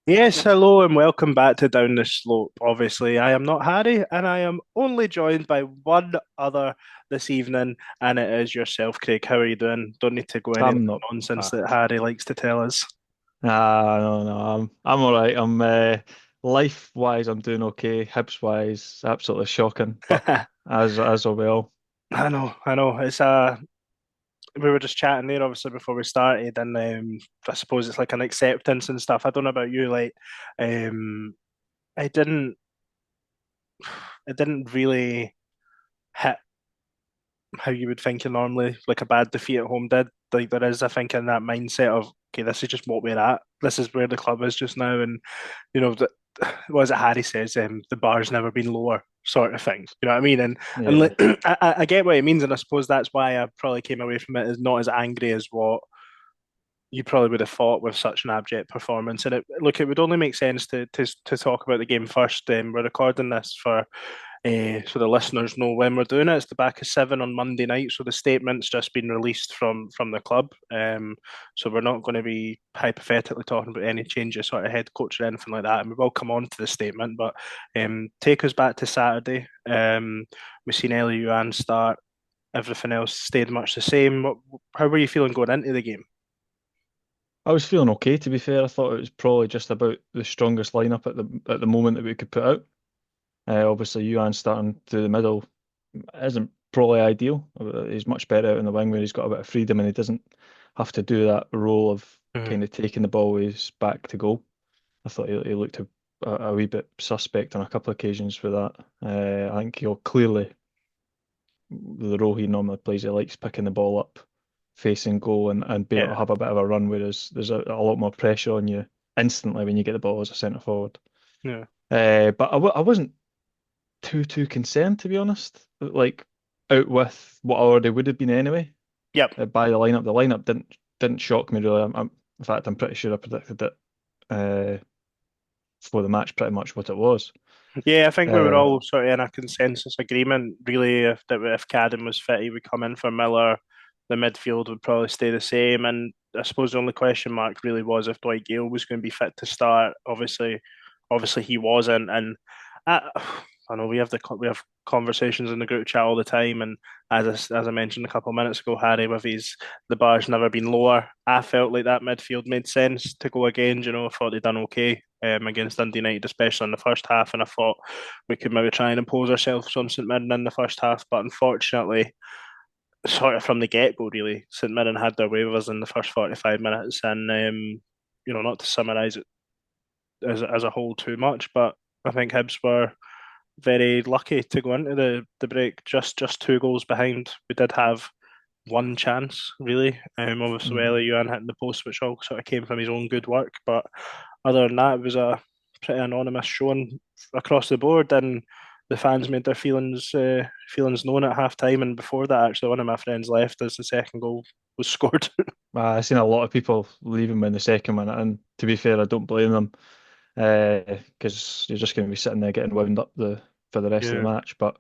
Yes, hello and welcome back to Down the Slope. Obviously, I am not Harry, and I am only joined by one other this evening, and it is yourself, Craig. How are you doing? Don't need to go any of I'm the not nonsense that bad. Harry likes to tell us. No, no, I'm all right. I'm life wise, I'm doing okay. Hibs wise, absolutely shocking. But as a well, I know. We were just chatting there, obviously, before we started, and I suppose it's like an acceptance and stuff. I don't know about you, like, um, I didn't, it didn't really hit how you would think it normally, like a bad defeat at home did. Like there is, I think, in that mindset of okay, this is just what we're at. This is where the club is just now, and you know, the, what is it Harry says? The bar's never been lower, sort of thing. You know what I mean? And yeah, like, I get what it means, and I suppose that's why I probably came away from it as not as angry as what you probably would have thought with such an abject performance. And look, it would only make sense to talk about the game first. We're recording this for so the listeners know when we're doing it. It's the back of seven on Monday night, so the statement's just been released from the club. So we're not going to be hypothetically talking about any changes, sort of head coach or anything like that. And we will come on to the statement, but take us back to Saturday. We've seen Ellie Yuan start. Everything else stayed much the same. How were you feeling going into the game? I was feeling okay. To be fair, I thought it was probably just about the strongest lineup at the moment that we could put out. Obviously, Yuan starting through the middle isn't probably ideal. He's much better out in the wing where he's got a bit of freedom and he doesn't have to do that role of Mhm. kind of taking the ball with his back to goal. I thought he looked a wee bit suspect on a couple of occasions for that. I think he'll clearly, the role he normally plays, he likes picking the ball up, facing goal, and be able to Yeah, have a bit of a run, whereas there's a lot more pressure on you instantly when you get the ball as a centre forward. yeah, But I wasn't too concerned, to be honest. Like, out with what I already would have been anyway, yep. by the lineup. The lineup didn't shock me really. In fact, I'm pretty sure I predicted it uh, for the match, pretty much what it was. Yeah, I think we were Uh, all sort of in a consensus agreement, really, if Cadden was fit, he would come in for Miller. The midfield would probably stay the same, and I suppose the only question mark really was if Dwight Gale was going to be fit to start. Obviously he wasn't, and I, I know we have conversations in the group chat all the time, and as I mentioned a couple of minutes ago, Harry, with his the bar's never been lower. I felt like that midfield made sense to go again. You know, I thought they'd done okay against Dundee United, especially in the first half, and I thought we could maybe try and impose ourselves on St Mirren in the first half, but unfortunately, sort of from the get go, really, St Mirren had their way with us in the first 45 minutes, and you know, not to summarise it as a whole too much, but I think Hibs were very lucky to go into the break just two goals behind. We did have one chance, really. Obviously, mm. Ellie Yuan hitting the post, which all sort of came from his own good work. But other than that, it was a pretty anonymous showing across the board, and the fans made their feelings known at half time. And before that, actually, one of my friends left as the second goal was scored. I've seen a lot of people leaving when the second one, and to be fair, I don't blame them because you're just going to be sitting there getting wound up for the rest of the Yeah, match. But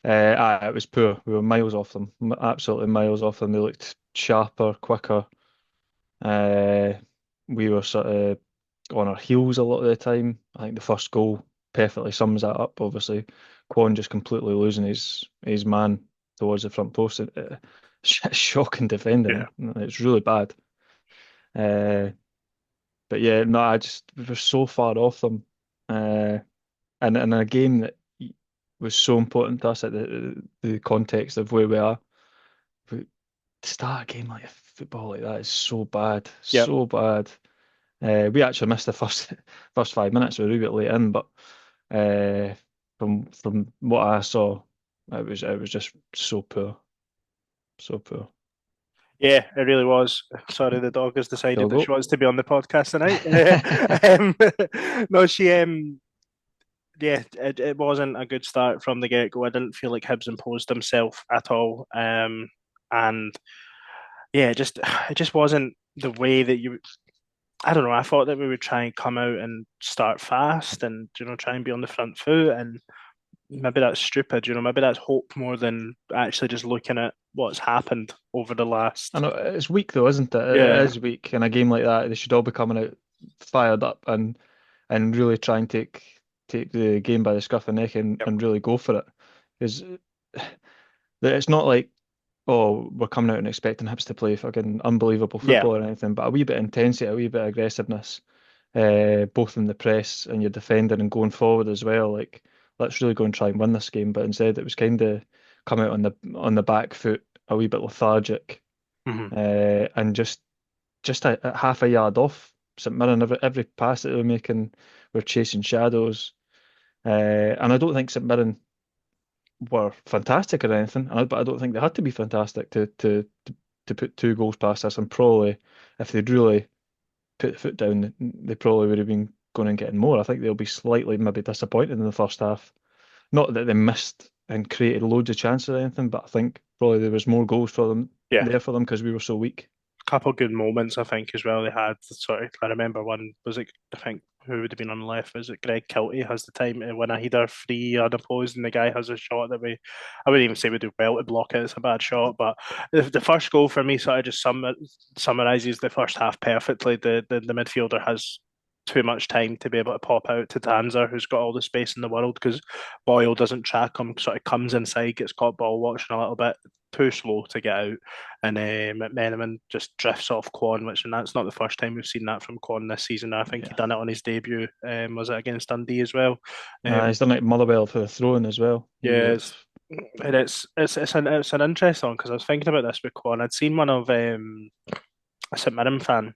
it was poor. We were miles off them, absolutely miles off them. They looked sharper, quicker. Uh, we were sort of on our heels a lot of the time. I think the first goal perfectly sums that up. Obviously, Kwon just completely losing his man towards the front post. Shocking yeah, defending. It's really bad. Uh, but yeah, no, we were so far off them. Uh, and in a game that was so important to us at the context of where we are. To start a game like football like that is so bad, yep. so bad. We actually missed the first 5 minutes. We were a wee bit late in, but uh, from what I saw, it was just so poor, so poor. Yeah, it really was. Sorry, the dog has decided Still that she go. wants to be on the podcast tonight. No, yeah, it wasn't a good start from the get go. I didn't feel like Hibs imposed himself at all. And yeah, it just wasn't the way that you. I don't know. I thought that we would try and come out and start fast, and you know, try and be on the front foot, and maybe that's stupid. You know, maybe that's hope more than actually just looking at what's happened over the I last. know it's weak though, isn't it? It Yeah, is weak in a game like that. They should all be coming out fired up, and and really try and take the game by the scruff of the neck Yep. and really go for it. Because it's not like, oh, we're coming out and expecting Hibs to play fucking unbelievable Yeah. football or anything, but a wee bit of intensity, a wee bit of aggressiveness, both in the press and your defending and going forward as well. Like, let's really go and try and win this game. But instead, it was kind of come out on the back foot, a wee bit lethargic, Hmm. and just a half a yard off St Mirren. Every pass that they were making, we're chasing shadows. And I don't think St Mirren were fantastic or anything, but I don't think they had to be fantastic to put two goals past us. And probably, if they'd really put the foot down, they probably would have been going and getting more. I think they'll be slightly maybe disappointed in the first half. Not that they missed and created loads of chances or anything, but I think probably there was more goals for them Yeah. there for them because we were so weak. Couple good moments, I think, as well. They had sort of, I remember one, was it, I think, who would have been on the left? Was it Greg Kiltie has the time to win a header free unopposed, and the guy has a shot that I wouldn't even say we do well to block it. It's a bad shot, but the first goal for me sort of just summarizes the first half perfectly. The midfielder has too much time to be able to pop out to Tanzer, who's got all the space in the world because Boyle doesn't track him, sort of comes inside, gets caught ball watching a little bit, too slow to get out, and McMenamin just drifts off Kwon, and that's not the first time we've seen that from Kwon this season. I think he Yeah. done it on his debut. Was it against Dundee as well? He's done like Motherwell for the throw-in as well. He Yeah, looked, it's an interesting one because I was thinking about this with Kwon. I'd seen one of a St Mirren fan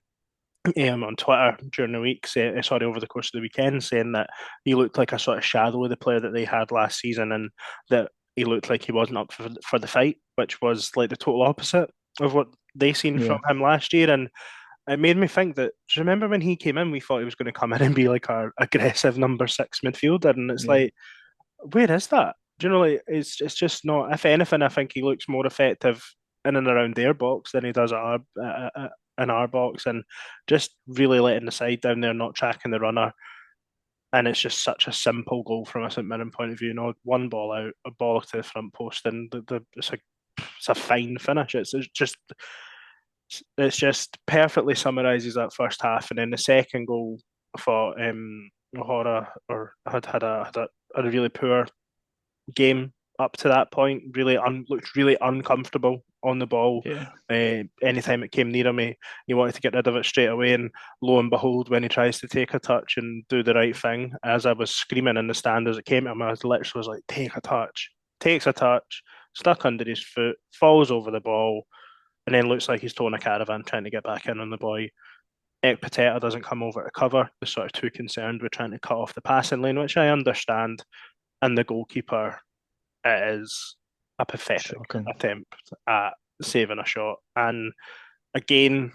on Twitter during the week, sorry, over the course of the weekend, saying that he looked like a sort of shadow of the player that they had last season, and that he looked like he wasn't up for the fight, which was like the total opposite of what they seen from yeah, him last year. And it made me think that, do you remember when he came in, we thought he was going to come in and be like our aggressive number six midfielder, and it's yeah, like, where is that? Do you know, like it's just not. If anything, I think he looks more effective in and around their box than he does at in our box, and just really letting the side down there, not tracking the runner. And it's just such a simple goal from a St Mirren point of view. One ball out, a ball to the front post, and it's a fine finish. It's just perfectly summarises that first half, and then the second goal for O'Hara or had a really poor game up to that point. Looked really uncomfortable on the ball. yeah, Anytime it came near him, he wanted to get rid of it straight away. And lo and behold, when he tries to take a touch and do the right thing, as I was screaming in the stand as it came to him, I literally was like, "Take a touch." Takes a touch, stuck under his foot, falls over the ball, and then looks like he's towing a caravan trying to get back in on the boy. Ekpateta doesn't come over to cover. They're sort of too concerned with trying to cut off the passing lane, which I understand. And the goalkeeper, it is a pathetic shocking. attempt at saving a shot. And again,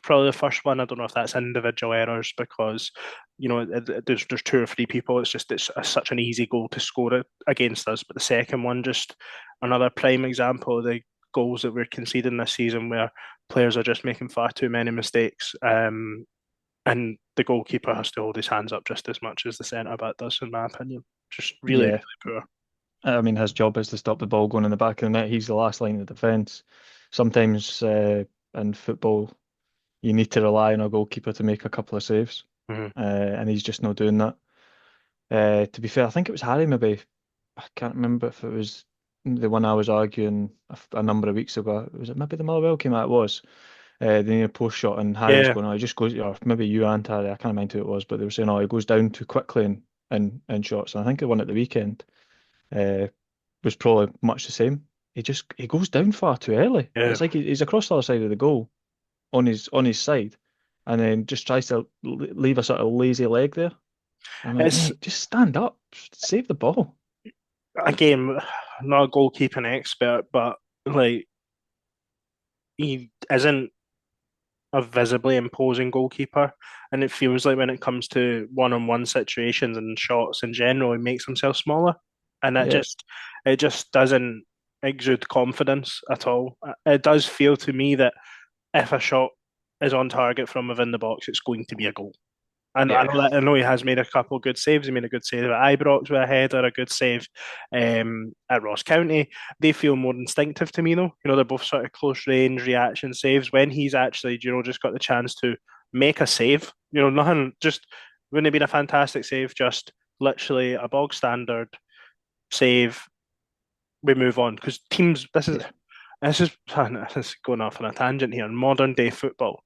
probably the first one. I don't know if that's individual errors because there's two or three people. It's such an easy goal to score it against us. But the second one, just another prime example of the goals that we're conceding this season, where players are just making far too many mistakes. And the goalkeeper has to hold his hands up just as much as the centre back does, in my opinion. Just really, really Yeah, poor. I mean, his job is to stop the ball going in the back of the net. He's the last line of defence. Sometimes in football, you need to rely on a goalkeeper to make a couple of saves, Mhm. and he's just not doing that. To be fair, I think it was Harry, maybe. I can't remember if it was the one I was arguing a number of weeks ago. Was it maybe the Motherwell game? It was. They need a post shot, and Harry was Yeah, going, "Oh, he just goes," or maybe you and Harry, I can't mind who it was, but they were saying, "Oh, he goes down too quickly in shots." And I think the one at the weekend uh, was probably much the same. He goes down far too early. yeah. It's like he's across the other side of the goal on his side, and then just tries to leave a sort of lazy leg there. I'm like, It's mate, just stand up, save the ball. again, not a goalkeeping expert, but like he isn't a visibly imposing goalkeeper, and it feels like when it comes to one-on-one situations and shots in general, he makes himself smaller, and Yeah, it just doesn't exude confidence at all. It does feel to me that if a shot is on target from within the box, it's going to be a goal. And yeah, I know he has made a couple of good saves. He made a good save at Ibrox with a header, a good save at Ross County. They feel more instinctive to me, though. They're both sort of close range reaction saves. When he's actually, just got the chance to make a save, nothing, just Wouldn't it have been a fantastic save? Just literally a bog standard save. We move on because teams. Yeah. This is going off on a tangent here. In modern day football,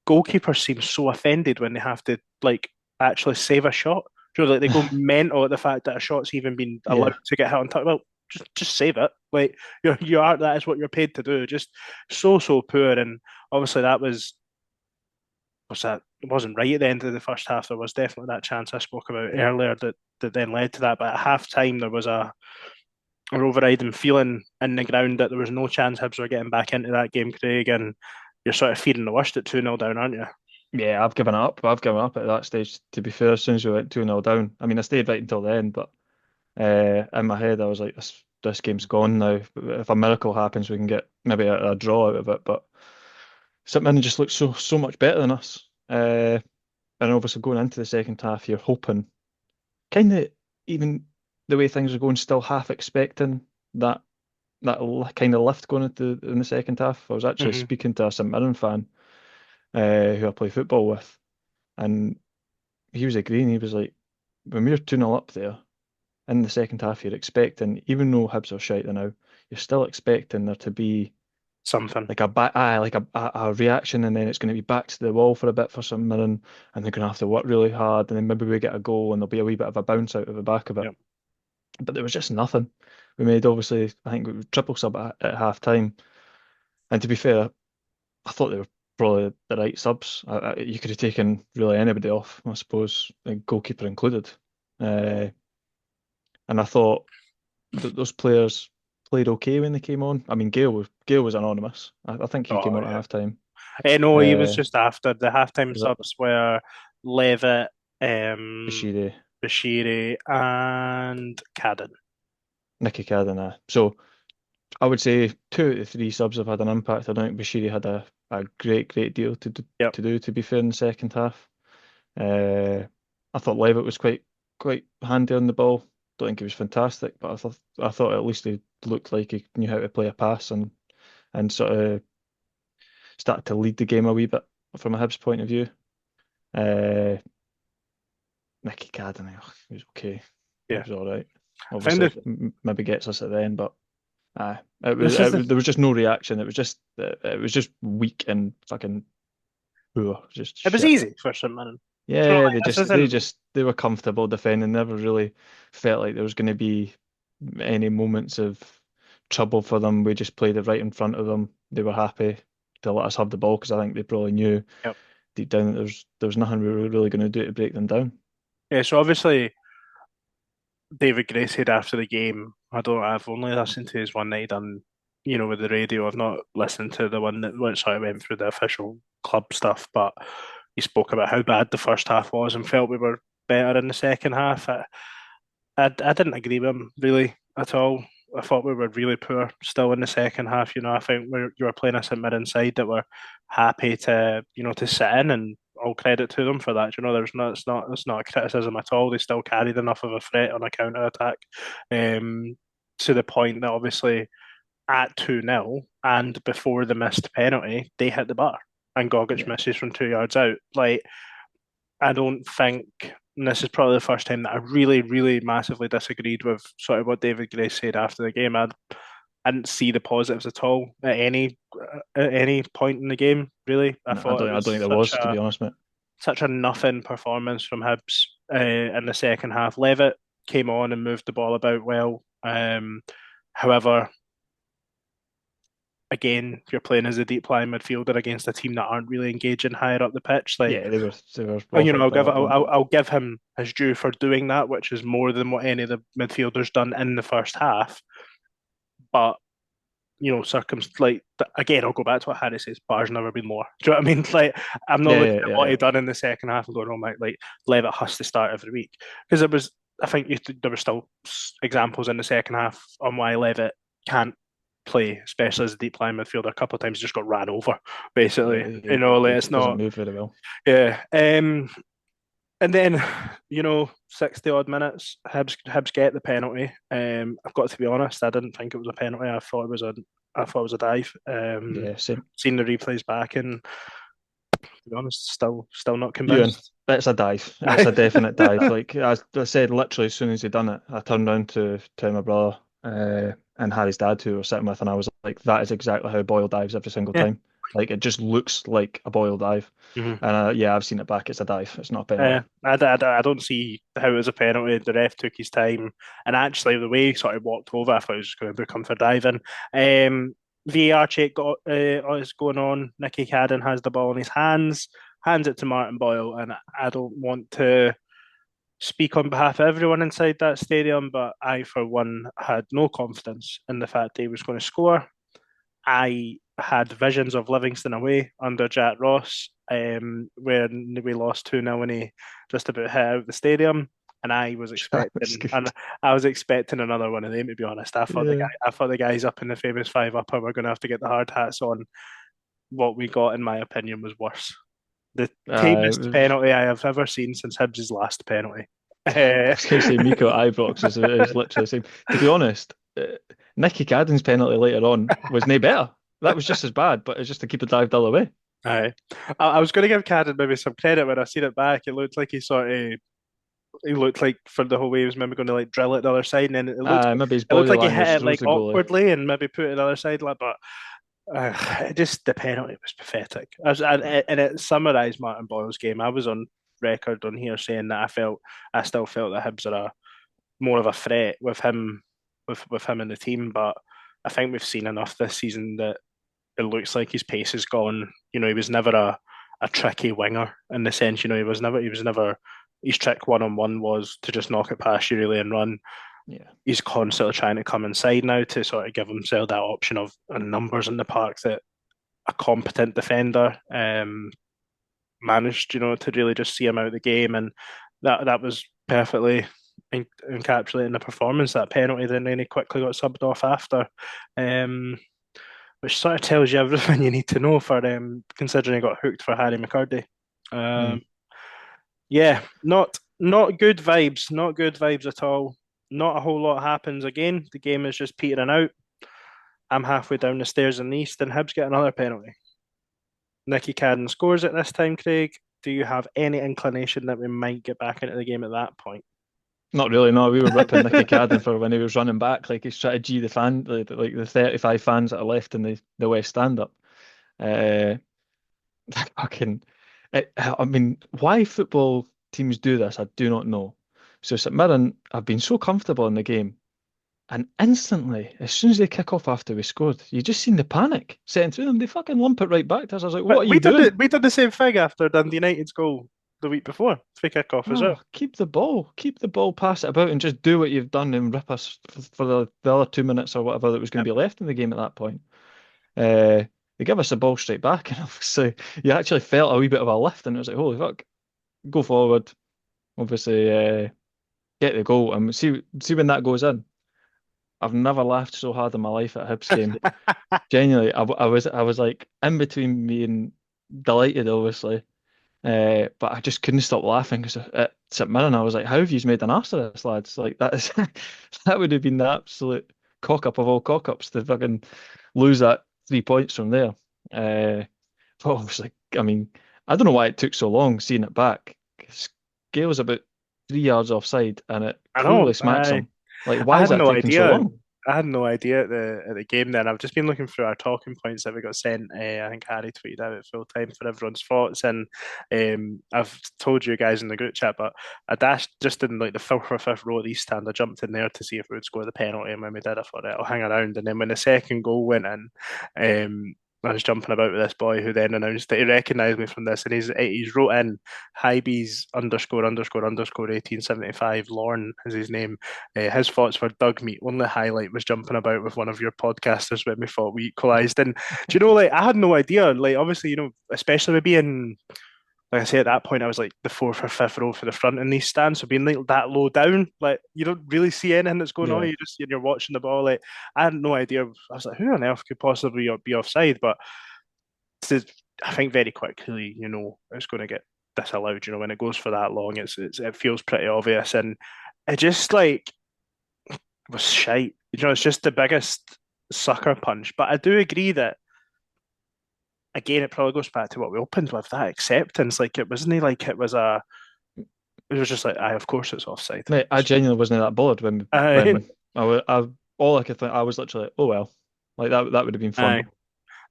goalkeepers seem so offended when they have to like actually save a shot. You know, like they go mental at the fact that a shot's even been allowed Yeah. to get hit on target. Well, just save it. Like you are that is what you're paid to do. Just so poor. And obviously that was that it wasn't right at the end of the first half. There was definitely that chance I spoke about earlier that then led to that. But at half time there was a overriding feeling in the ground that there was no chance Hibs were getting back into that game, Craig, and you're sort of feeding the worst at 2-0 down, aren't you? Yeah, I've given up. I've given up at that stage, to be fair, as soon as we went 2-0 down. I mean, I stayed right until the end, but in my head, I was like, this game's gone now. If a miracle happens, we can get maybe a draw out of it. But St Mirren just looks so much better than us. And obviously going into the second half, you're hoping, kind of even the way things are going, still half expecting that kind of lift going into in the second half. I was actually Mm-hmm. speaking to a St Mirren fan who I play football with, and he was agreeing. He was like, when we were 2-0 up there in the second half, you're expecting, even though Hibs are shite now, you're still expecting there to be Something. like a back, like a reaction, and then it's going to be back to the wall for a bit for some minute, and they're going to have to work really hard, and then maybe we get a goal, and there'll be a wee bit of a bounce out of the back of it. Yep. But there was just nothing. We made obviously, I think we triple sub at half time, and to be fair, I thought they were probably the right subs. You could have taken really anybody off, I suppose, goalkeeper included. Uh, and I thought th those players played okay when they came on. I mean, Gale was anonymous. I think he came Oh on at yeah. halftime. No, he was Uh, just after the halftime was that subs were Levitt, um, Bashiri, Bashiri, and Cadden. Nicky Cadena? So I would say two out of the three subs have had an impact. I don't think Bashiri had a great deal Yep. to do, to be fair, in the second half. Uh, I thought Levitt was quite handy on the ball. Don't think he was fantastic, but I thought at least he looked like he knew how to play a pass and sort of started to lead the game a wee bit from a Hibs point of view. Uh, Nicky Cadden, he was okay. He Yeah. was all right. I found Obviously, it. maybe gets us at the end, but This is there was just no reaction. It was just weak and fucking poor, just it was shit. easy for St Mirren. You know, Yeah, like this isn't. they were comfortable defending. Never really felt like there was going to be any moments of trouble for them. We just played it right in front of them. They were happy to let us have the ball because I think they probably knew Yep. deep down that there was nothing we were really going to do to break them down. Yeah. So obviously David Gray said after the game, I've only listened to his one night on, with the radio. I've not listened to the one that sort of went through the official club stuff, but he spoke about how bad the first half was and felt we were better in the second half. I didn't agree with him really at all. I thought we were really poor still in the second half. I think you were playing us at mid inside that were happy to sit in, and all credit to them for that. It's not a criticism at all. They still carried enough of a threat on a counter attack, to the point that obviously at 2-0 and before the missed penalty, they hit the bar and Gogic Yeah, misses from 2 yards out. Like I don't think and this is probably the first time that I really, really massively disagreed with sort of what David Gray said after the game. I didn't see the positives at all at any point in the game. Really, I no, thought it I was don't think there such was, to a be honest, mate. such a nothing performance from Hibs in the second half. Levitt came on and moved the ball about well. However, again, you're playing as a deep line midfielder against a team that aren't really engaging higher up the pitch. Like Yeah, they were and, awful at that, weren't I'll give him his due for doing that, which is more than what any of the midfielders done in the first half. But again, I'll go back to what Harry says. Bar's never been lower. Do you know what I mean? Like, I'm not they? looking Yeah, at yeah, what yeah. he done in the second half and going, "Oh my!" Like, Levitt has to start every week because it was. I think there were still examples in the second half on why Levitt can't play, especially as a deep line midfielder. A couple of times, he just got ran over. Yeah, Basically, he it's doesn't not. move very well. Yeah. And then, 60 odd minutes, Hibs get the penalty. I've got to be honest, I didn't think it was a penalty. I thought it was a dive. Yeah, same. Seen the replays back, and to be honest, still not Ewan, convinced. It's a dive. It's a definite dive. Like as I said, literally as soon as he done it, I turned round to my brother and Harry's dad, who were sitting with, and I was like, "That is exactly how Boyle dives every single Yeah. time. Like it just looks like a Boyle dive." Mhm. And yeah, I've seen it back. It's a dive. It's not a penalty. I don't see how it was a penalty. The ref took his time, and actually the way he sort of walked over, I thought he was just going to book him for diving. VAR check is going on. Nicky Cadden has the ball in his hands, hands it to Martin Boyle, and I don't want to speak on behalf of everyone inside that stadium, but I, for one, had no confidence in the fact that he was going to score. I had visions of Livingston away under Jack Ross, when we lost 2-0 and he just about hit out the stadium. And That was good. I was expecting another one of them, to be honest. Yeah. I thought the guys up in the famous five upper were going to have to get the hard hats on. What we got, in my opinion, was worse. The It tamest was, penalty I have ever seen since Hibs' last penalty. I was going to say Miko Ibrox is literally the same. To be honest, Nicky Cadden's penalty later on was no better. That was just as bad, but it's just to keep the dive the other way. Aye. I was going to give Cadden maybe some credit when I seen it back. It looked like he looked like for the whole way he was maybe going to like drill it the other side, and then Maybe his it looked body like he hit language it throws like the goalie. awkwardly and maybe put it the other side. Like, but just the penalty was pathetic. And it summarised Martin Boyle's game. I was on record on here saying that I still felt that Hibs are more of a threat with him, with him in the team. But I think we've seen enough this season that it looks like his pace is gone. You know, he was never a tricky winger in the sense. You know, he was never. His trick one on one was to just knock it past you really and run. Yeah. He's constantly trying to come inside now to sort of give himself that option of numbers in the park that a competent defender managed, you know, to really just see him out of the game, and that was perfectly encapsulating the performance. That penalty, then he quickly got subbed off after, um, which sort of tells you everything you need to know for considering he got hooked for Harry McCurdy. Mm. Um, yeah, not good vibes, not good vibes at all. Not a whole lot happens again. The game is just petering out. I'm halfway down the stairs in the east, and Hibs get another penalty. Nicky Cadden scores it this time, Craig. Do you have any inclination that we might get back into the game at that point? Not really, no. We were ripping Nicky Cadden for when he was running back, like he's trying to G the fan, like the 35 fans that are left in the West Stand up. Uh, fucking, I mean, why football teams do this, I do not know. So St Mirren have been so comfortable in the game, and instantly, as soon as they kick off after we scored, you just seen the panic setting through them. They fucking lump it right back to us. I was like, what are But you doing? we did the same thing after Dundee United's goal the week before, free kick off as well. Oh, keep the ball, pass it about, and just do what you've done and rip us for the other 2 minutes or whatever that was going Yep. to be left in the game at that point. Uh, they give us the ball straight back, and obviously you actually felt a wee bit of a lift, and it was like, holy fuck, go forward, obviously get the goal, and see when that goes in. I've never laughed so hard in my life at a Hibs game. Genuinely, I was like in between being delighted, obviously, but I just couldn't stop laughing because at St Mirren, I was like, "How have you made an arse of this, lads? Like that is that would have been the absolute cock up of all cock ups to fucking lose that 3 points from there." But obviously, I mean, I don't know why it took so long seeing it back. 'Cause Gale's about 3 yards offside, and it I know. clearly smacks him. Like, I why is had that no taking so idea. long? I had no idea at the game then. I've just been looking through our talking points that we got sent. I think Harry tweeted out at full time for everyone's thoughts, and I've told you guys in the group chat, but I dashed just in like the fifth or fifth row of the East stand. I jumped in there to see if we would score the penalty, and when we did, I thought I'll hang around. And then when the second goal went in, I was jumping about with this boy who then announced that he recognised me from this, and he's wrote in Hibs underscore underscore underscore 1875 Lorne is his name. His thoughts were Doug Meat. Only highlight was jumping about with one of your podcasters when we thought we equalised. And do you know, like I had no idea. Like obviously, you know, especially with being like I say at that point, I was like the fourth or fifth row for the front in these stands. So being like that low down, like you don't really see anything that's going on. Yeah, You're watching the ball. Like I had no idea. I was like, who on earth could possibly be offside? But I think very quickly, you know, it's going to get disallowed. You know, when it goes for that long, it feels pretty obvious, and it just like was shite. You know, it's just the biggest sucker punch. But I do agree that again, it probably goes back to what we opened with, that acceptance. Like it wasn't like it was just like, aye, of course it's offside. Mate, I genuinely wasn't that bothered Aye, when all I could think I was literally, oh well, like that would have been fun. aye,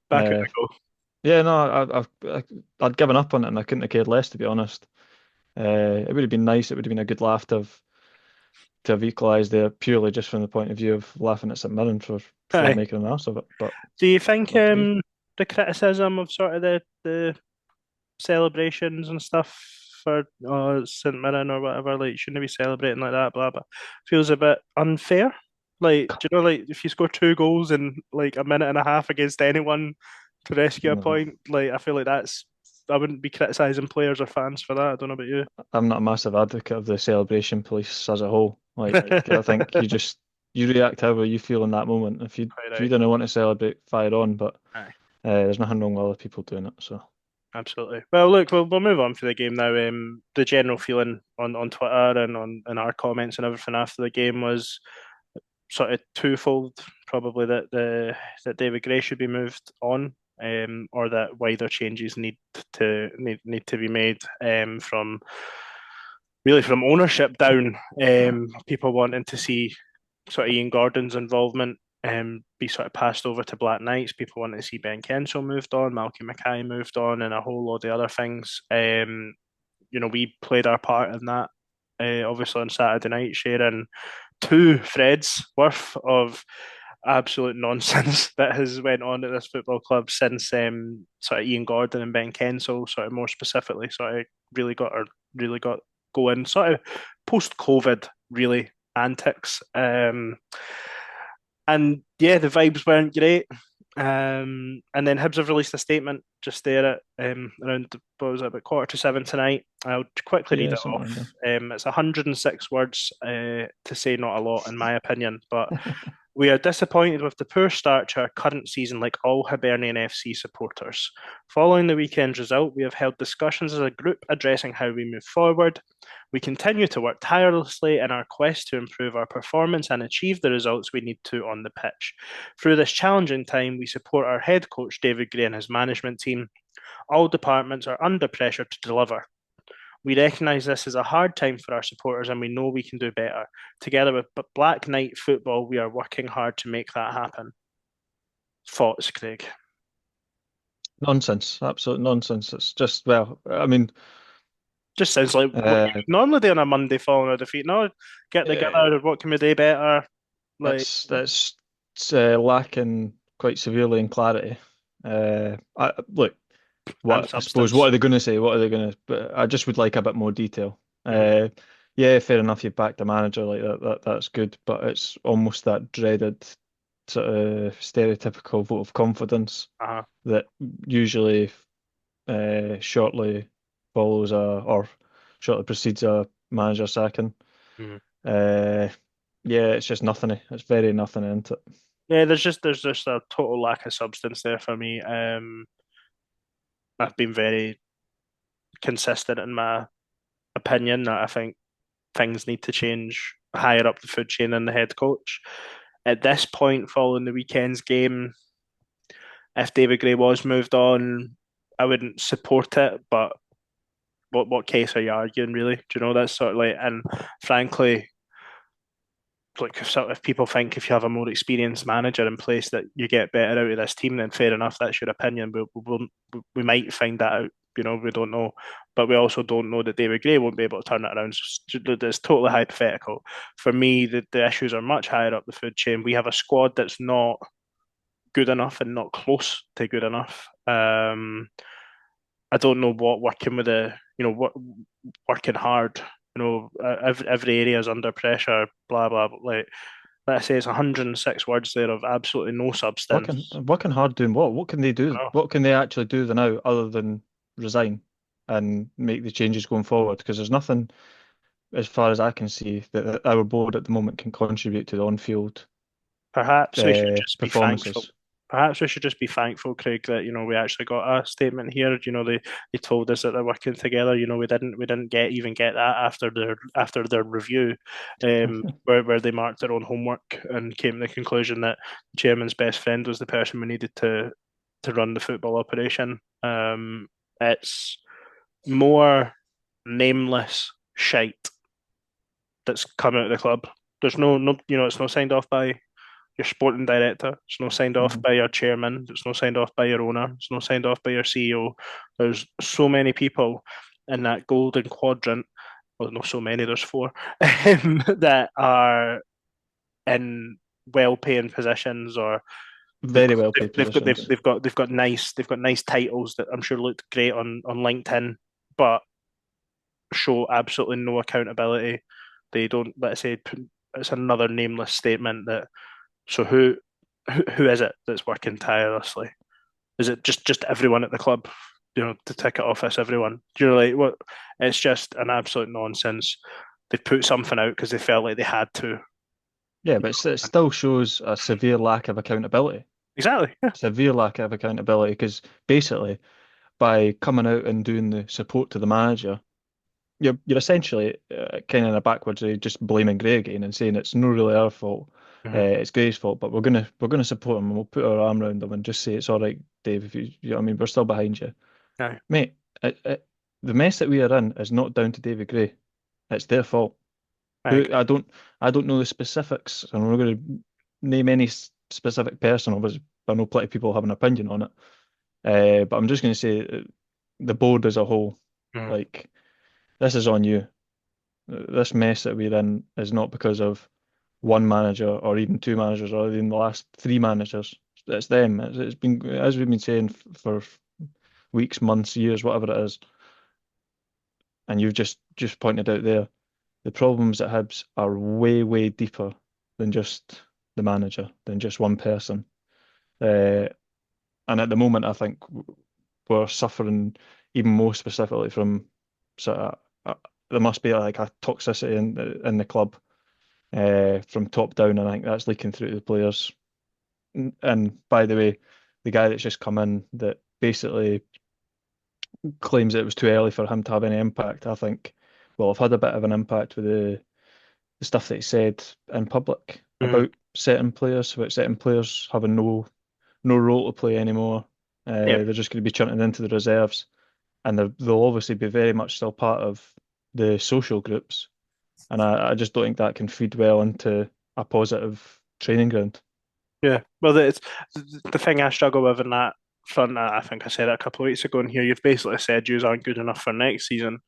back at Uh, the goal. yeah, no, I'd given up on it and I couldn't have cared less to be honest. It would have been nice. It would have been a good laugh to have equalised there purely just from the point of view of laughing at St Mirren for Aye. making an arse of it. But Do you think not to be. the criticism of sort of the celebrations and stuff for St Mirren or whatever, like you shouldn't be celebrating like that, blah blah, feels a bit unfair? Like, do you know, like if you score two goals in like a minute and a half against anyone to rescue a No, point, like I feel like that's I wouldn't be criticizing players or fans for that. I don't know about you. I'm not a massive advocate of the celebration police as a whole. Like, I think you react however you feel in that moment. Quite If you right. don't want to celebrate, fire on. But Aye. there's nothing wrong with other people doing it. So Absolutely. Well, look, we'll move on for the game now. The general feeling on Twitter and on in our comments and everything after the game was sort of twofold. Probably that David Gray should be moved on, or that wider changes need to be made from really from ownership down. People wanting to see sort of Ian Gordon's involvement be sort of passed over to Black Knights. People wanting to see Ben Kensel moved on, Malky Mackay moved on, and a whole load of other things. We played our part in that. Obviously on Saturday night, sharing two threads worth of absolute nonsense that has went on at this football club since sort of Ian Gordon and Ben Kensel, sort of more specifically, sort of really got going, sort of post COVID, really antics. And yeah, the vibes weren't great. And then Hibs have released a statement just there at around what was it, about 6:45 tonight. I'll quickly read yeah, it something off. around there. It's 106 words to say not a lot, in my opinion, but we are disappointed with the poor start to our current season, like all Hibernian FC supporters. Following the weekend's result, we have held discussions as a group addressing how we move forward. We continue to work tirelessly in our quest to improve our performance and achieve the results we need to on the pitch. Through this challenging time, we support our head coach, David Gray, and his management team. All departments are under pressure to deliver. We recognise this is a hard time for our supporters and we know we can do better. Together with Black Knight Football, we are working hard to make that happen. Thoughts, Craig? Nonsense, absolute nonsense. It's just well, I mean, Just sounds like what you uh, would normally do on a Monday following a defeat. No, get together, what can we do better? Like, that's lacking quite severely in clarity. Look, and what I suppose, substance. what are they going to say? What are they going to? But I just would like a bit more detail. Mm-hmm. Yeah, fair enough. You backed a manager like that. That's good, but it's almost that dreaded sort of stereotypical vote of confidence Uh-huh. that usually shortly follows or shortly precedes a manager sacking. Mm-hmm. Uh, yeah, it's just nothing. It's very nothing into it. Yeah, there's just a total lack of substance there for me. I've been very consistent in my opinion that I think things need to change higher up the food chain than the head coach. At this point, following the weekend's game, if David Gray was moved on, I wouldn't support it. But what case are you arguing, really? Do you know that's sort of like, and frankly, like if people think if you have a more experienced manager in place that you get better out of this team, then fair enough, that's your opinion. We might find that out. We don't know, but we also don't know that David Gray won't be able to turn it around. It's totally hypothetical. For me, the issues are much higher up the food chain. We have a squad that's not good enough and not close to good enough. I don't know what working with what working hard. Every area is under pressure. Blah blah. Like let's say it's 106 words there of absolutely no substance. Working hard doing what? What can they I do? know. What can they actually do now other than resign and make the changes going forward? Because there's nothing, as far as I can see, that our board at the moment can contribute to the on-field Perhaps we should just be thankful. performances. Perhaps we should just be thankful, Craig, that we actually got a statement here. They told us that they're working together. We didn't get that after their review, where they marked their own homework and came to the conclusion that the chairman's best friend was the person we needed to run the football operation. It's more nameless shite that's come out of the club. There's no, it's not signed off by your sporting director. It's not signed off Mhm. by your chairman. It's not signed off by your owner. It's not signed off by your CEO. There's so many people in that golden quadrant. Well, not so many. There's four that are in well-paying positions, or they've Very well paid positions. they've got nice titles that I'm sure looked great on LinkedIn, but show absolutely no accountability. They don't. Let's say it's another nameless statement that. So who is it that's working tirelessly? Is it just everyone at the club? The ticket office, everyone. Like what? It's just an absolute nonsense. They put something out because they felt like they had to. Yeah, but it still shows a severe lack of accountability. Exactly. Yeah. Severe lack of accountability because basically by coming out and doing the support to the manager, you're essentially kind of in a backwards way, just blaming Gray again and saying it's not really our fault, Mhm. it's Gray's fault, but we're gonna support him and we'll put our arm around him and just say it's all right, Dave. If you know what I mean, we're still behind you, Aye. mate. The mess that we are in is not down to David Gray. It's their fault. I Who agree. I don't know the specifics, and we're not going to name any specific person. Obviously, I know plenty of people have an opinion on it. But I'm just going to say the board as a whole, Mhm. like this is on you. This mess that we're in is not because of one manager or even two managers or even the last three managers. It's them. It's been as we've been saying for weeks, months, years, whatever it is, and you've just pointed out there. The problems at Hibs are way, way deeper than just the manager, than just one person. Uh, and at the moment, I think we're suffering even more specifically from sort of there must be like a toxicity in the club from top down, and I think that's leaking through to the players. And by the way, the guy that's just come in that basically claims it was too early for him to have any impact, I think, well, I've had a bit of an impact with the stuff that he said in public Mhm. about certain players, about certain players having no role to play anymore. Yeah. They're just going to be chunted into the reserves, and they'll obviously be very much still part of the social groups. And I just don't think that can feed well into a positive training ground. Yeah. Well, it's the thing I struggle with in that front. I think I said it a couple of weeks ago in here. You've basically said you aren't good enough for next season,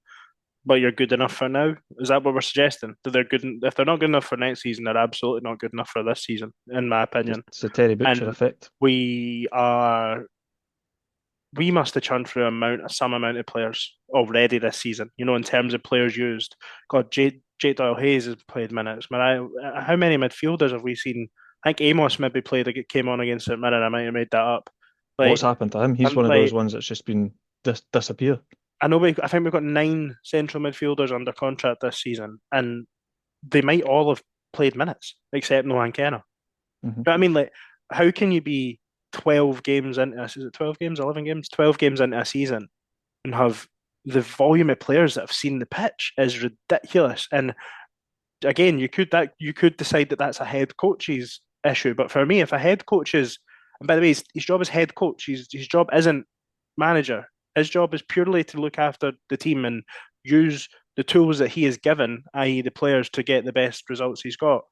but you're good enough for now. Is that what we're suggesting? That they're good? If they're not good enough for next season, they're absolutely not good enough for this season, in my opinion. It's a Terry Butcher And effect. we are we must have churned through some amount of players already this season. In terms of players used. God, Jake Doyle Hayes has played minutes. How many midfielders have we seen? I think Amos maybe came on against St Mirren. I might have made that up. What's Like, happened to him? He's I'm one of those like, ones that's just been disappeared. I think we've got nine central midfielders under contract this season, and they might all have played minutes except Nohan Kenner. Hmm. But I mean, like, how can you be 12 games into this? Is it 12 games, 11 games? 12 games into a season and have the volume of players that have seen the pitch is ridiculous. And again, you could decide that that's a head coach's issue. But for me, if a head coach is, and by the way, his job is head coach, his job isn't manager. His job is purely to look after the team and use the tools that he is given, i.e., the players, to get the best results he's got.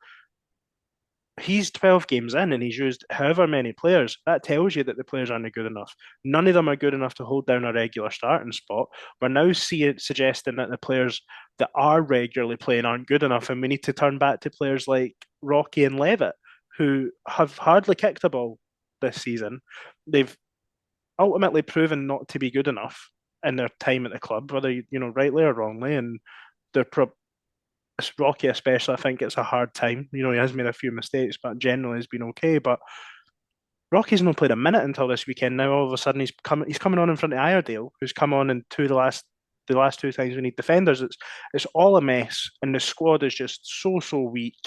He's 12 games in and he's used however many players. That tells you that the players aren't good enough. None of them are good enough to hold down a regular starting spot. We're now suggesting that the players that are regularly playing aren't good enough, and we need to turn back to players like Rocky and Levitt, who have hardly kicked a ball this season. They've ultimately proven not to be good enough in their time at the club, whether rightly or wrongly, and they're Rocky especially, I think it's a hard time. He has made a few mistakes, but generally has been okay. But Rocky's not played a minute until this weekend. Now all of a sudden he's coming on in front of Iredale, who's come on in the last two times we need defenders. It's all a mess, and the squad is just so weak.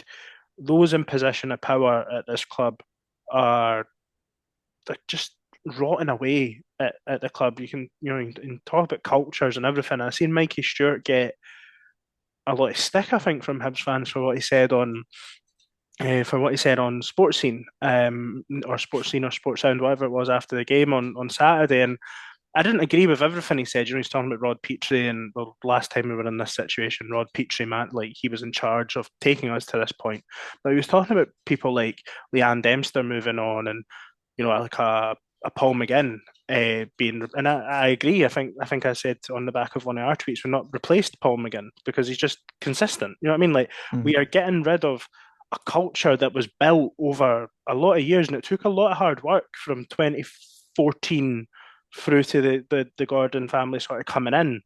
Those in position of power at this club are they're just rotting away at the club. You can talk about cultures and everything. I've seen Mikey Stewart get a lot of stick, I think, from Hibs fans for what he said on for what he said on Sports Scene, or Sports Scene or Sports Sound, whatever it was after the game on Saturday. And I didn't agree with everything he said. He's talking about Rod Petrie, and the last time we were in this situation, Rod Petrie, man, like he was in charge of taking us to this point. But he was talking about people like Leanne Dempster moving on, and like a Paul McGinn being, and I agree. I think I said on the back of one of our tweets, we're not replaced Paul McGinn because he's just consistent. You know what I mean? Like we Mm. are getting rid of a culture that was built over a lot of years, and it took a lot of hard work from 2014 through to the Gordon family sort of coming in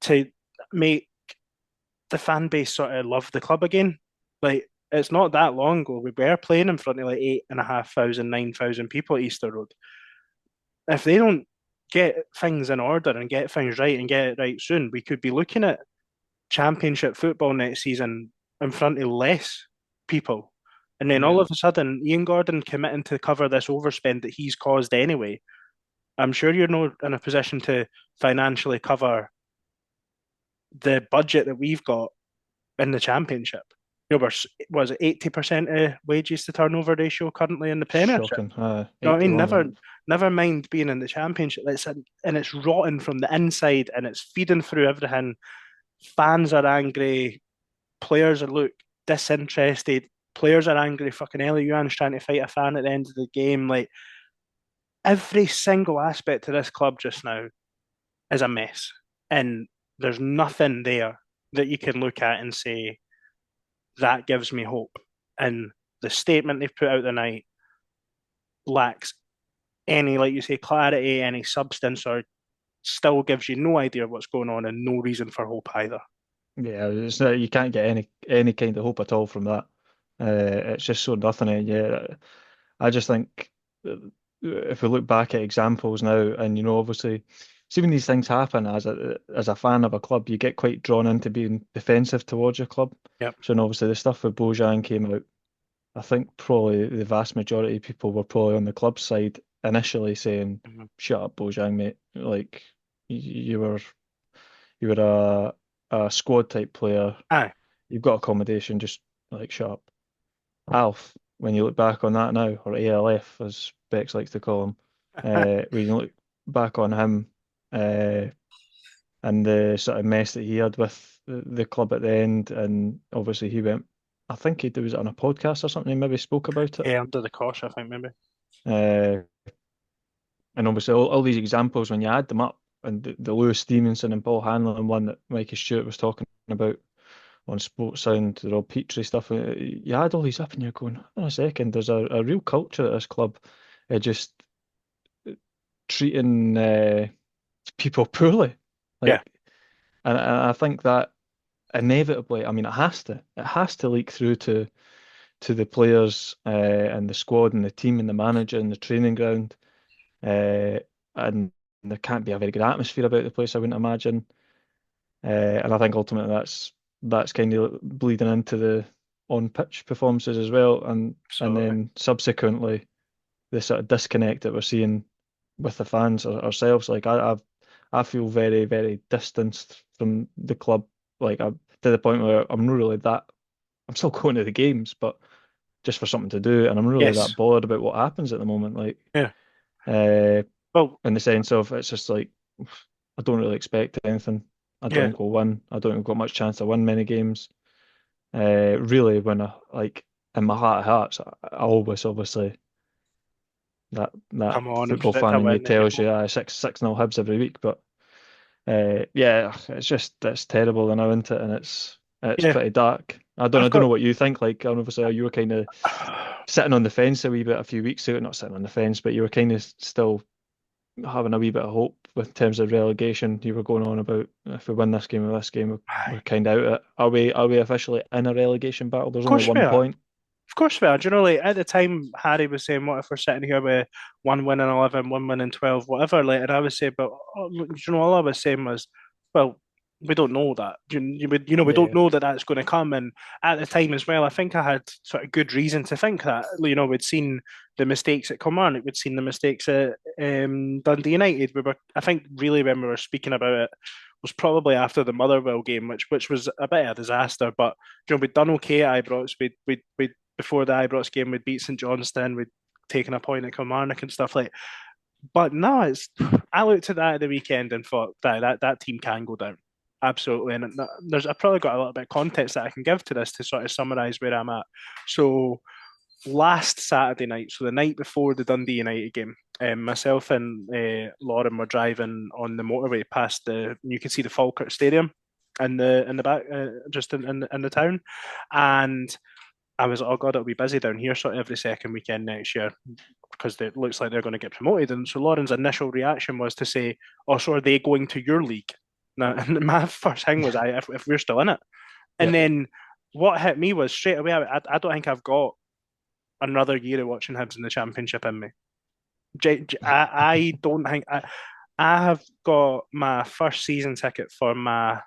to make the fan base sort of love the club again. Like it's not that long ago we were playing in front of like 8,500, 9,000 people at Easter Road. If they don't get things in order and get things right and get it right soon, we could be looking at championship football next season in front of less people. And then all Yeah. of a sudden, Ian Gordon committing to cover this overspend that he's caused anyway. I'm sure you're not in a position to financially cover the budget that we've got in the championship. We're was it 80% of wages to turnover ratio currently in the Premiership. Shocking. You know what I mean? 81, I think. Never mind being in the Championship. And it's rotten from the inside, and it's feeding through everything. Fans are angry. Players are look disinterested. Players are angry. Fucking Ellie Yuan's trying to fight a fan at the end of the game. Like every single aspect of this club just now is a mess, and there's nothing there that you can look at and say that gives me hope. And the statement they've put out tonight lacks any, like you say, clarity, any substance, or still gives you no idea what's going on and no reason for hope either. Yeah, it's not, you can't get any kind of hope at all from that. It's just so nothing. And yeah, I just think if we look back at examples now, and obviously, see when these things happen as a fan of a club, you get quite drawn into being defensive towards your club. Yep. So, and obviously, the stuff with Bojan came out. I think probably the vast majority of people were probably on the club side initially saying, Mm-hmm. "Shut up, Bojan, mate! Like you were you were a squad type player. Aye. You've got accommodation. Just like shut up." Alf, when you look back on that now, or ALF as Bex likes to call him, when you look back on him uh, and the sort of mess that he had with the club at the end, and obviously he went. I think he was on a podcast or something. He maybe spoke about it. Yeah, under the cosh, I think maybe. Uh, and obviously all these examples when you add them up, and the Lewis Stevenson and Paul Hanlon one that Mikey Stewart was talking about on Sports Sound, the Rob Petrie stuff. You add all these up and you're going, hold on a second, there's a real culture at this club. Just treating people poorly. Yeah. Like, and I think that inevitably, I mean, it has to leak through to the players and the squad and the team and the manager and the training ground. And there can't be a very good atmosphere about the place, I wouldn't imagine. And I think ultimately that's kind of bleeding into the on-pitch performances as well, and Absolutely. then subsequently the sort of disconnect that we're seeing with the fans ourselves. Like I feel very, very distanced from the club. Like I'm to the point where I'm not really that. I'm still going to the games, but just for something to do, and I'm not really Yes. that bothered about what happens at the moment. Like, Yeah. uh, Well, in the sense of it's just like I don't really expect anything. I don't yeah. think we'll win. I don't think we've got much chance to win many games. Really, when I like in my heart of hearts, I always obviously that Come on and football predict fan a in you win, and you tells hope. you 6-0 Hibs every week. But yeah, it's terrible and now into it, and it's Yeah. pretty dark. I I've don't know got what you think. Like obviously you were kind of sitting on the fence a wee bit a few weeks ago. Not sitting on the fence, but you were kind of still having a wee bit of hope with terms of relegation. You were going on about if we win this game or this game, we're Aye. kind of out of it. Are we officially in a relegation battle? There's Of only course we one are. point. Of course we are. Do you know, like at the time, Harry was saying, "What if we're sitting here with one win in 11, one win in 12, whatever?" Like, and I was saying, "But look, do you know, all I was saying was, well, we don't know that. We don't Yeah, know that that's going to come." And at the time as well, I think I had sort of good reason to think that. We'd seen the mistakes at Kilmarnock, we'd seen the mistakes at Dundee United. We were, I think, really when we were speaking about it was probably after the Motherwell game, which was a bit of a disaster. But we'd done okay at Ibrox. We before the Ibrox game, we'd beat St Johnstone, we'd taken a point at Kilmarnock and stuff like. But no, it's I looked at that at the weekend and thought that team can go down. Absolutely. And there's I've probably got a little bit of context that I can give to this to sort of summarise where I'm at. So last Saturday night, so the night before the Dundee United game, myself and Lauren were driving on the motorway past you can see the Falkirk Stadium in the back, just in the town, and I was like, oh god, it'll be busy down here sort of every second weekend next year because it looks like they're going to get promoted. And so Lauren's initial reaction was to say, oh, so are they going to your league? Now, and my first thing was, if we're still in it. And Yeah. then what hit me was straight away, I don't think I've got another year of watching Hibs in the Championship in me. I don't think I have got my first season ticket for my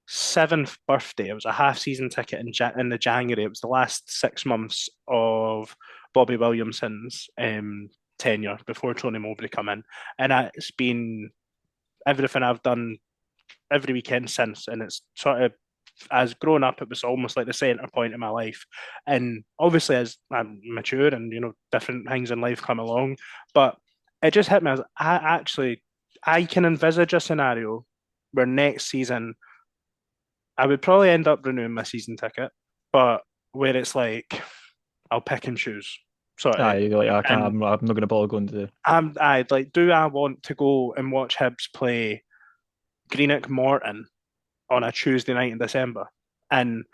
seventh birthday. It was a half season ticket in the January. It was the last 6 months of Bobby Williamson's tenure before Tony Mowbray come in, and it's been everything I've done every weekend since, and it's sort of as grown up, it was almost like the center point in my life. And obviously, as I'm mature and different things in life come along, but it just hit me as I can envisage a scenario where next season I would probably end up renewing my season ticket, but where it's like I'll pick and choose, sort of. You're like, I can't, And I'm not going to bother going to the. I'd like, do I want to go and watch Hibs play Greenock Morton on a Tuesday night in December? And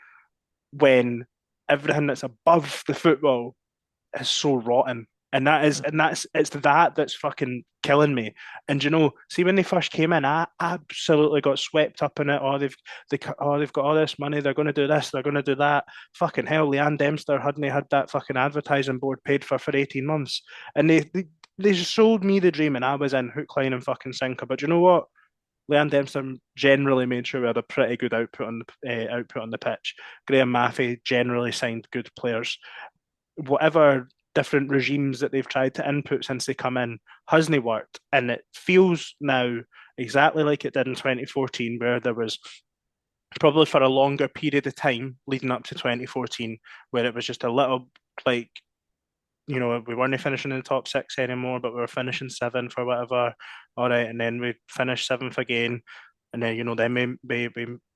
when everything that's above the football is so rotten. It's that's fucking killing me. And see when they first came in, I absolutely got swept up in it. They've got all this money, they're gonna do this, they're gonna do that. Fucking hell, Leanne Dempster hadn't had that fucking advertising board paid for 18 months. And they sold me the dream and I was in hook, line, and fucking sinker. But you know what? Leanne Dempster generally made sure we had a pretty good output on the pitch. Graham Maffey generally signed good players. Whatever different regimes that they've tried to input since they come in hasn't worked, and it feels now exactly like it did in 2014, where there was probably for a longer period of time leading up to 2014, where it was just a little like we weren't finishing in the top six anymore, but we were finishing seventh or whatever. All right, and then we finished seventh again, and then then we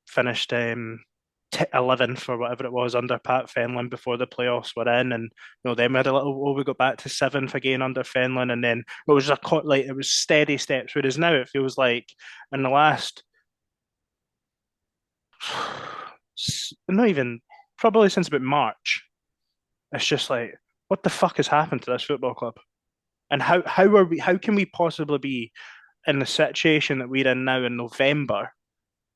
finished 11th or whatever it was under Pat Fenlon before the playoffs were in, and then we had a little. Oh, we got back to seventh again under Fenlon, and then it was it was steady steps. Whereas now it feels like in the last, not even probably since about March, it's just like, what the fuck has happened to this football club? And how can we possibly be in the situation that we're in now in November,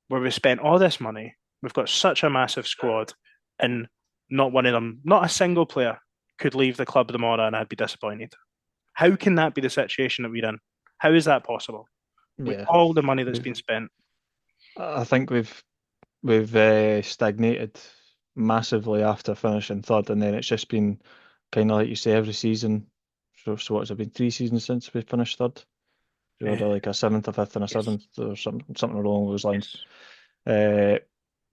where we spent all this money, we've got such a massive squad, and not one of them, not a single player, could leave the club tomorrow, and I'd be disappointed. How can that be the situation that we're in? How is that possible with Yeah. all the money that's been spent? I think we've stagnated massively after finishing third, and then it's just been kind of like you say every season. So what has it been? 3 seasons since we finished third. We had like a seventh, a fifth, and a Yes. seventh, or something along those lines. Yes. Uh,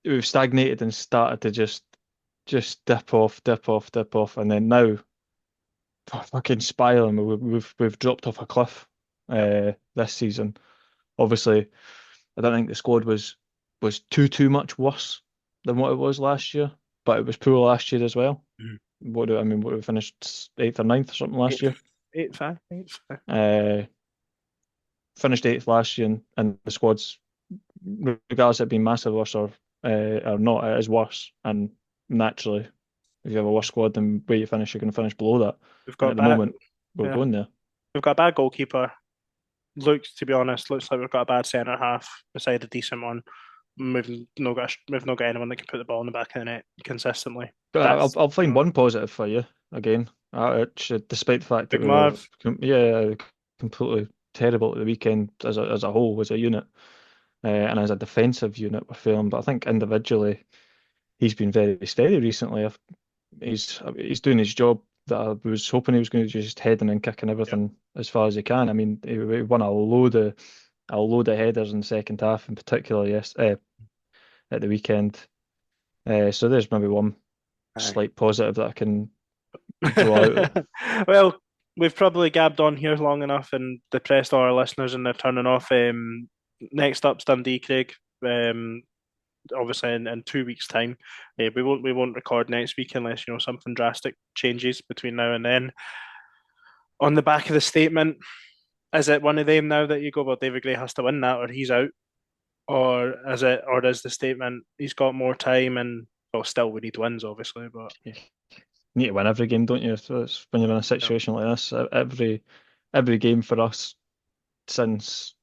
we've stagnated and started to just dip off, dip off, dip off, and then now fucking spiraling. We've dropped off a cliff Yep. this season. Obviously, I don't think the squad was too much worse than what it was last year, but it was poor last year as well. Mhm. What we finished eighth or ninth or something last year. 8-5, 8-5. Uh, Finished eighth last year, and the squad's, regardless of it being massive worse or not, it is worse. And naturally, if you have a worse squad than where you finish, you're going to finish below that. We've And got at the bad, moment, we're yeah, going there. we've got a bad goalkeeper. To be honest, looks like we've got a bad centre half beside a decent one. We've not got anyone that can put the ball in the back of the net consistently. But I'll That's I'll find one positive for you again. Despite the fact that Big we were Marv. completely terrible at the weekend as a whole, as a unit, and as a defensive unit, we're failing. But I think individually, he's been very steady recently. He's doing his job that I was hoping he was going to do, just heading and kicking Yep. everything as far as he can. I mean, he won a load of headers in the second half, in particular, yes, at the weekend. So there's maybe one. slight positive that I can draw out of it. Well, we've probably gabbed on here long enough and depressed all our listeners, and they're turning off. Next up's Dundee, Craig. Um, Obviously in 2 weeks' time. We won't record next week unless something drastic changes between now and then. On the back of the statement, is it one of them now that you go, well, David Gray has to win that or he's out, or is the statement he's got more time and well, still we need wins obviously, but You need to win every game, don't you? So it's when you're in a yeah, situation like this. Every game for us since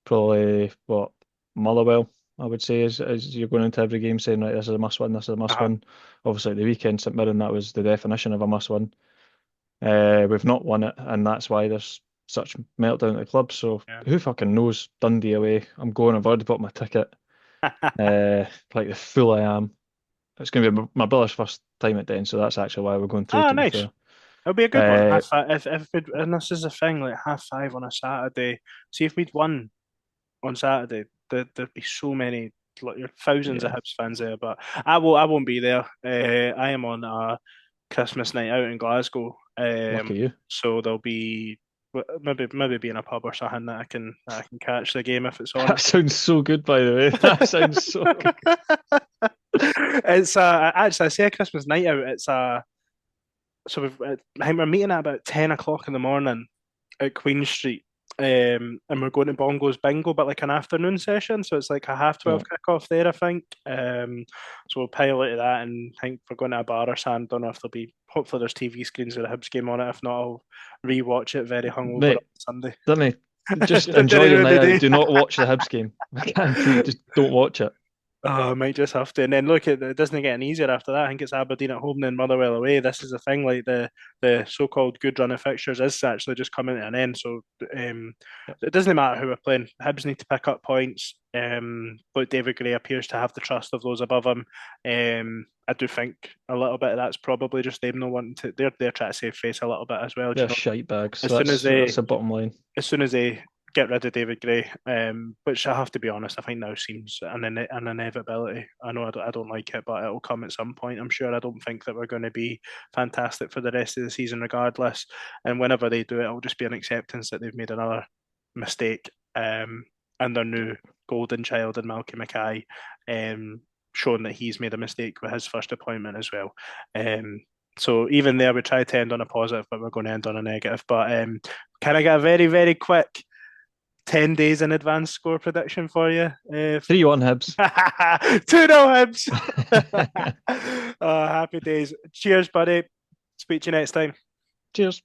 probably what Motherwell, I would say, is you're going into every game saying, right, this is a must win, this is a must uh-huh. win. Obviously, at the weekend, St Mirren, that was the definition of a must win. We've not won it, and that's why there's such meltdown at the club. So Yeah. who fucking knows? Dundee away. I'm going. I've already bought my ticket. Like the fool I am. It's going to be my brother's first time at Den, so that's actually why we're going through. Ah, To be nice. fair, It'll be a good one. uh, Half five, and this is the thing, like 5:30 on a Saturday. See if we'd won on Saturday, there'd be so many, like thousands of yeah, Hibs fans there. But I won't be there. I am on a Christmas night out in Glasgow. lucky you. So there'll be maybe be in a pub or something that I can catch the game if it's on. That sounds so good, by the way. That sounds so good. It's actually I say a Christmas night out. It's so I think we're meeting at about 10 o'clock in the morning at Queen Street. And we're going to Bongo's Bingo, but like an afternoon session, so it's like a half 12 Yeah. kickoff there, I think. So we'll pile into that, and I think we're going to a bar or something. Don't know if there'll be. Hopefully, there's TV screens with a Hibs game on it. If not, I'll re-watch it very hungover on Mate, Sunday. Danny, just Just enjoy your during night the out. day. Do not watch the Hibs game. I guarantee, just don't watch it. Oh, I might just have to. And then look, it doesn't get any easier after that. I think it's Aberdeen at home, then Motherwell away. This is the thing, like the so-called good run of fixtures is actually just coming to an end. So Yep. it doesn't matter who we're playing. Hibs need to pick up points. But David Gray appears to have the trust of those above him. I do think a little bit of that's probably just them not wanting to. They're trying to save face a little bit as well. Do you They're know? shite bags. As soon as That's they the bottom line. as soon as they get rid of David Gray, which I have to be honest, I think now seems an inevitability. I know I don't like it, but it'll come at some point. I'm sure. I don't think that we're going to be fantastic for the rest of the season, regardless. And whenever they do it, it'll just be an acceptance that they've made another mistake. And their new golden child in Malky Mackay, showing that he's made a mistake with his first appointment as well. So even there, we try to end on a positive, but we're going to end on a negative. But can I get a very, very quick 10 days in advance score prediction for you? 3-1 Hibs. 2-0 Hibs. Happy days. Cheers, buddy. Speak to you next time. Cheers.